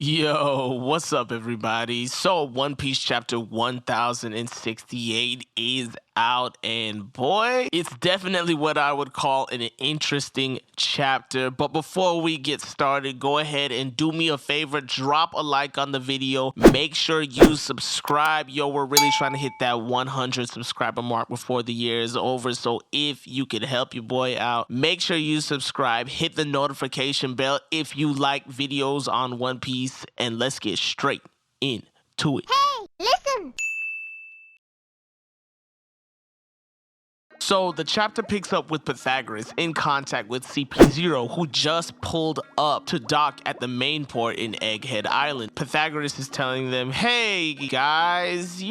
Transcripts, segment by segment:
Yo, what's up, everybody? So, One Piece chapter 1068 is out, and boy, it's definitely what I would call an interesting chapter. But before we get started, go ahead and do me a favor, drop a like on the video, make sure you subscribe. Yo, we're really trying to hit that 100 subscriber mark before the year is over, so if you could help your boy out, make sure you subscribe, hit the notification bell if you like videos on One Piece, and let's get straight into it. Hey, listen! So the chapter picks up with Pythagoras in contact with CP0, who just pulled up to dock at the main port in Egghead Island. Pythagoras is telling them, hey guys,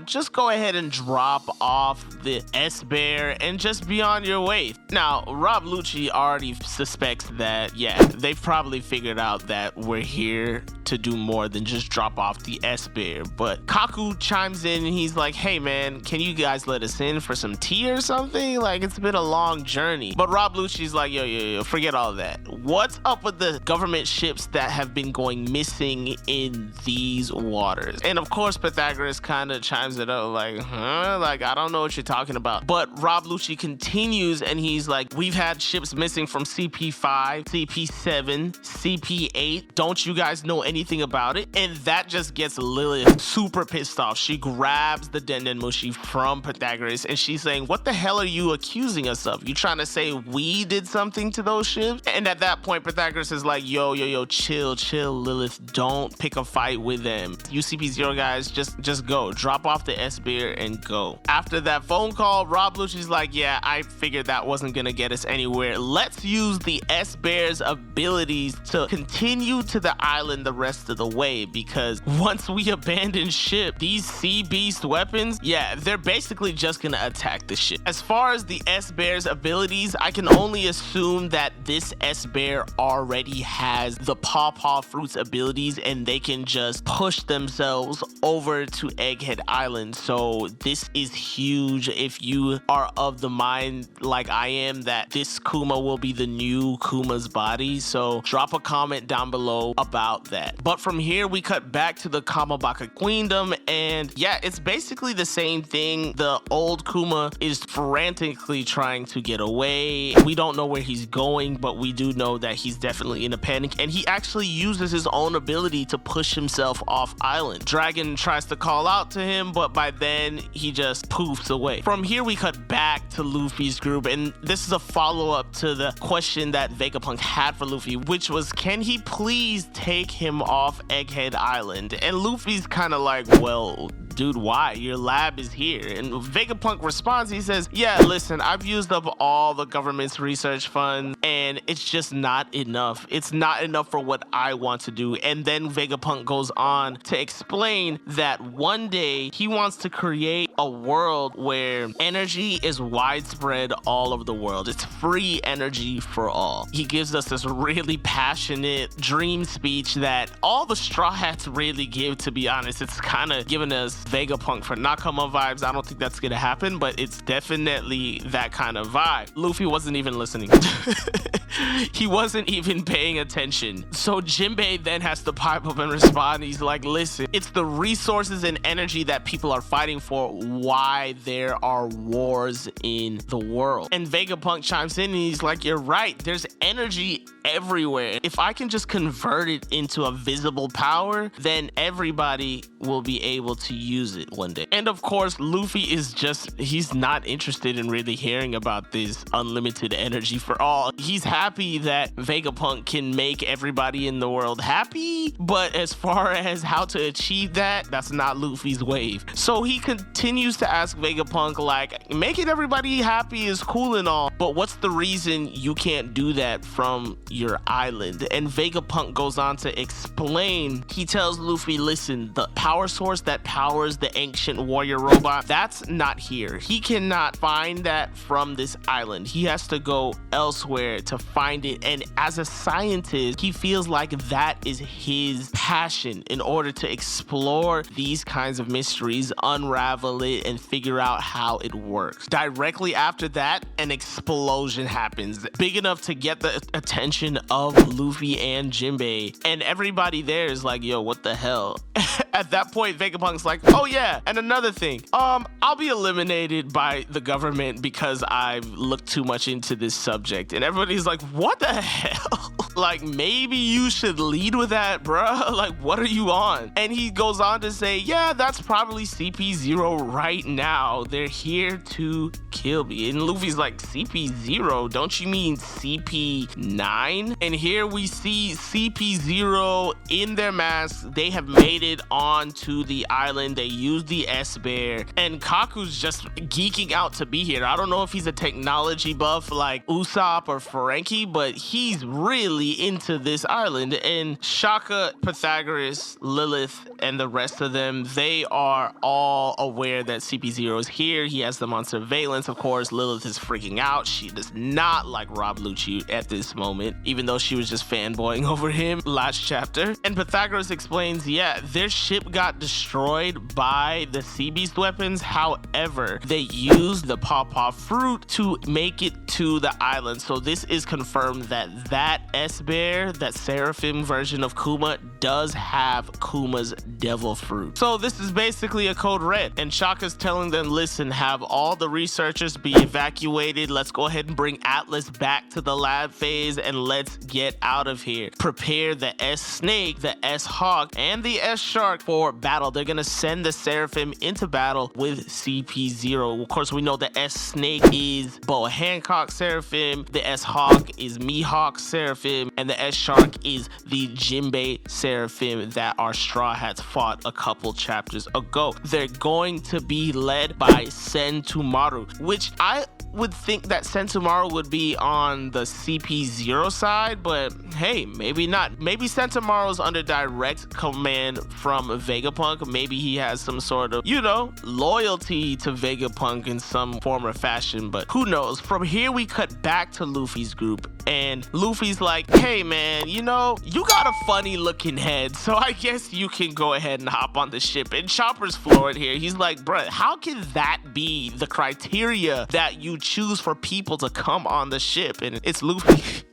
just go ahead and drop off the S-Bear and just be on your way. Now, ROBLUCCI already suspects that, they've probably figured out that we're here to do more than just drop off the S-Bear. But Kaku chimes in and he's like, hey man, can you guys let us in for some tea or something? Like, it's been a long journey. But ROBLUCCI's like, yo, forget all that. What's up with the government ships that have been going missing in these waters? And of course, Pythagoras kind of chimes it up like, like, I don't know what you're talking about. But ROBLUCCI continues and he's like, we've had ships missing from CP5, CP7, CP8. Don't you guys know anything about it? And that just gets Lilith super pissed off. She grabs the Dendenmushi from Pythagoras and she's saying, what the hell are you accusing us of? You trying to say we did something to those ships? And at that point, Pythagoras is like, yo, chill, Lilith. Don't pick a fight with them. You CP0 guys, just go. Drop off the S-Bear and go. After that phone call, ROBLUCCI's like, yeah, I figured that wasn't gonna get us anywhere. Let's use the S-Bear's abilities to continue to the island the rest of the way, because once we abandon ship, these sea beast weapons, they're basically just gonna attack the ship. As far as the S-Bear's abilities, I can only assume that this S-Bear already has the Paw Fruits abilities and they can just push themselves over to Egghead Island. So this is huge if you are of the mind like I am that this Kuma will be the new Kuma's body. So drop a comment down below about that. But from here, we cut back to the Kamabaka Queendom, and it's basically the same thing. The old Kuma is frantically trying to get away. We don't know where he's going, but we do know that he's definitely in a panic, and he actually uses his own ability to push himself off island. Dragon tries to call out to him, but by then he just poofs away. From here, we cut back to Luffy's group, and this is a follow-up to the question that Vegapunk had for Luffy, which was, can he please take him off Egghead Island? And Luffy's kind of like, well, dude, why? Your lab is here. And Vegapunk responds, he says, yeah, listen, I've used up all the government's research funds and it's just not enough. It's not enough for what I want to do. And then Vegapunk goes on to explain that one day he wants to create a world where energy is widespread all over the world. It's free energy for all. He gives us this really passionate dream speech that all the Straw Hats really give, to be honest. It's kind of giving us Vegapunk for Nakama vibes. I don't think that's gonna happen, but it's definitely that kind of vibe. Luffy wasn't even listening. He wasn't even paying attention. So Jinbei then has to pipe up and respond. He's like, listen, it's the resources and energy that people are fighting for why there are wars in the world. And Vegapunk chimes in and he's like, you're right, there's energy everywhere. If I can just convert it into a visible power, then everybody will be able to use it one day. And of course, Luffy is he's not interested in really hearing about this unlimited energy for all. He's happy that Vegapunk can make everybody in the world happy, but as far as how to achieve that, that's not Luffy's wave. So he continues to ask Vegapunk, like, making everybody happy is cool and all, but what's the reason you can't do that from your island? And Vegapunk goes on to explain. He tells Luffy, listen, the power source that powers the ancient warrior robot, that's not here. He cannot find that from this island. He has to go elsewhere to find it. And as a scientist, he feels like that is his passion in order to explore these kinds of mysteries, unravel it and figure out how it works. Directly after that, an explosion happens, big enough to get the attention of Luffy and Jinbei, and everybody there is like, yo, what the hell? At that point, Vegapunk's like, oh yeah, and another thing, I'll be eliminated by the government because I've looked too much into this subject. And everybody's like, what the hell? Like, maybe you should lead with that, bruh. Like, what are you on? And he goes on to say, yeah, that's probably CP0 right now. They're here to kill me. And Luffy's like, CP0? Don't you mean CP9? And here we see CP0 in their masks. They have made it onto the island. They use the S-Bear. And Kaku's just geeking out to be here. I don't know if he's a technology buff like Usopp or Frankie, but he's really into this island. And Shaka, Pythagoras, Lilith, and the rest of them, they are all aware that CP0 is here. He has them on surveillance. Of course, Lilith is freaking out. She does not like ROBLUCCI at this moment, even though she was just fanboying over him last chapter. And Pythagoras explains, yeah, their ship got destroyed by the sea beast weapons. However, they used the pawpaw fruit to make it to the island. So this is confirmed that that S-Bear, that Seraphim version of Kuma, does have Kuma's devil fruit. So this is basically a code red. And Shaka's telling them, listen, have all the researchers be evacuated. Let's go ahead and bring Atlas back to the lab phase and let's get out of here. Prepare the S-Snake, the S-Hawk, and the S-Shark for battle. They're gonna send the Seraphim into battle with CP0. Of course, we know the S-Snake is Boa Hancock Seraphim, the S-Hawk is Mihawk Seraphim, and the S-Shark is the Jinbei Seraphim that our Straw Hats fought a couple chapters ago. They're going to be led by Sentomaru, which I would think that Sentomaru would be on the CP0 side, but hey, maybe not. Maybe Sentomaru's under direct command from Vegapunk. Maybe he has some sort of, you know, loyalty to Vegapunk in some form or fashion, but who knows? From here, we cut back to Luffy's group, and Luffy's like, hey man, you know, you got a funny looking head, so I guess you can go ahead and hop on the ship. And Chopper's floored here. He's like, bruh, how can that be the criteria that you choose for people to come on the ship? And it's Luffy.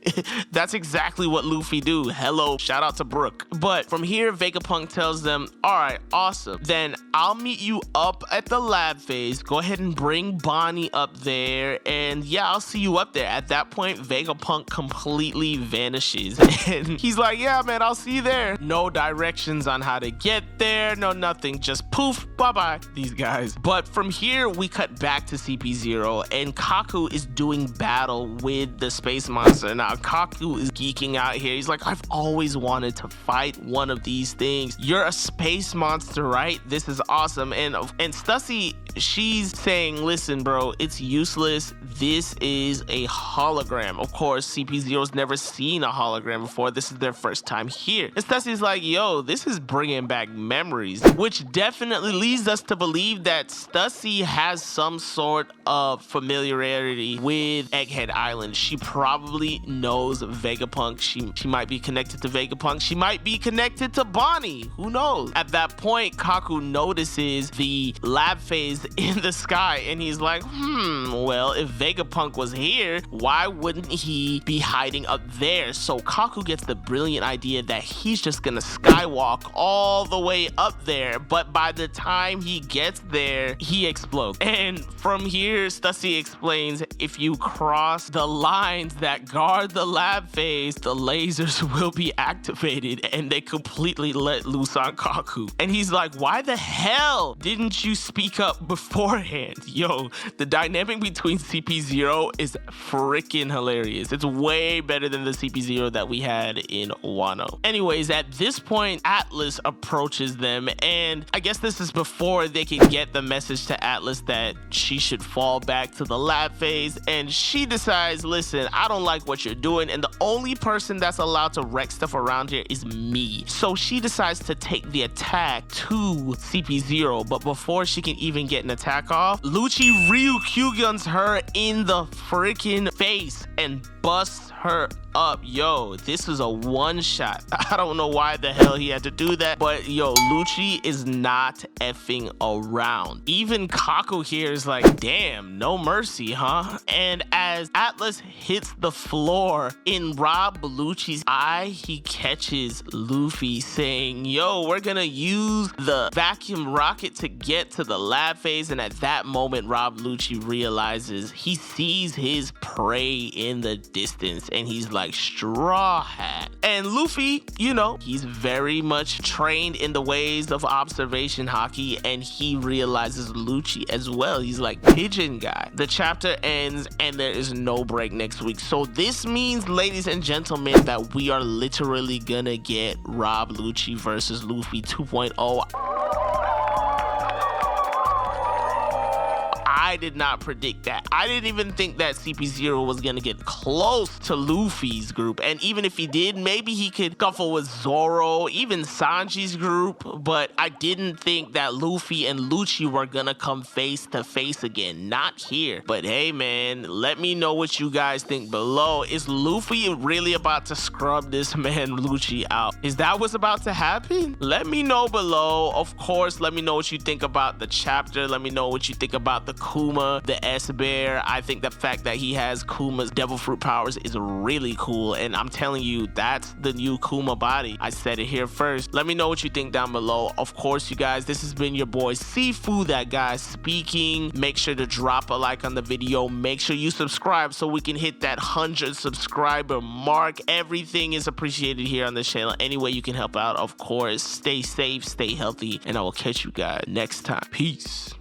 That's exactly what Luffy do. Hello, shout out to Brook. But from here, Vegapunk tells them, all right, awesome. Then I'll meet you up at the lab phase. Go ahead and bring Bonnie up there. And yeah, I'll see you up there. At that point, Vegapunk completely vanishes. And he's like, yeah, man, I'll see you there. No directions on how to get there. No, nothing. Just poof, bye-bye, these guys. But from here, we cut back to CP0, and Kaku is doing battle with the space monster. Now, Kaku is geeking out here. He's like, I've always wanted to fight one of these things. You're a space monster, right? This is awesome. And Stussy, she's saying, listen, bro, it's useless. This is a hologram. Of course, CP0's never seen a hologram before. This is their first time here. And Stussy's like, yo, this is bringing back memories, which definitely leads us to believe that Stussy has some sort of familiarity with Egghead Island. She probably knows Vegapunk. She might be connected to Vegapunk. She might be connected to Bonnie. Who knows? At that point, Kaku notices the lab phase in the sky, and he's like, well, if Vegapunk was here, why wouldn't he be hiding up there? So Kaku gets the brilliant idea that he's just gonna skywalk all the way up there, but by the time he gets there, he explodes. And from here, Stussy explains, if you cross the lines that guard the lab phase, the lasers will be activated, and they completely let loose on Kaku. And he's like, why the hell didn't you speak up beforehand? Yo, the dynamic between CP0 is freaking hilarious. It's way better than the CP0 that we had in Wano. Anyways, at this point, Atlas approaches them, and I guess this is before they can get the message to Atlas that she should fall back to the lab phase, and she decides, listen, I don't like what you're doing, and the only person that's allowed to wreck stuff around here is me. So she decides to take the attack to CP0, but before she can even get an attack off, Lucci Ryukyu guns her in the freaking face and busts her up. Yo, this is a one shot. I don't know why the hell he had to do that, but yo, Lucci is not effing around. Even Kako here is like, damn, no mercy, huh? And as Atlas hits the floor, in ROBLUCCI's eye, he catches Luffy saying, yo, we're gonna use the vacuum rocket to get to the lab phase. And at that moment, ROBLUCCI realizes he sees his prey in the distance and he's like, Straw Hat. And Luffy, you know, he's very much trained in the ways of observation haki, and he realizes Lucci as well. He's like, pigeon guy. The chapter ends and there is no break next week. So this means, ladies and gentlemen, that we are literally gonna get ROBLUCCI versus Luffy 2.0. I did not predict that. I didn't even think that CP0 was gonna get close to Luffy's group. And even if he did, maybe he could scuffle with Zoro, even Sanji's group. But I didn't think that Luffy and Lucci were gonna come face to face again. Not here. But hey, man, let me know what you guys think below. Is Luffy really about to scrub this man Lucci out? Is that what's about to happen? Let me know below. Of course, let me know what you think about the chapter. Let me know what you think about the Kuma, the S-Bear. I think the fact that he has Kuma's devil fruit powers is really cool, and I'm telling you, that's the new Kuma body. I said it here first. Let me know what you think down below. Of course, you guys, this has been your boy Sifu, that guy speaking. Make sure to drop a like on the video. Make sure you subscribe so we can hit that 100 subscriber mark. Everything is appreciated here on this channel. Any way you can help out, of course. Stay safe, stay healthy, and I will catch you guys next time. Peace.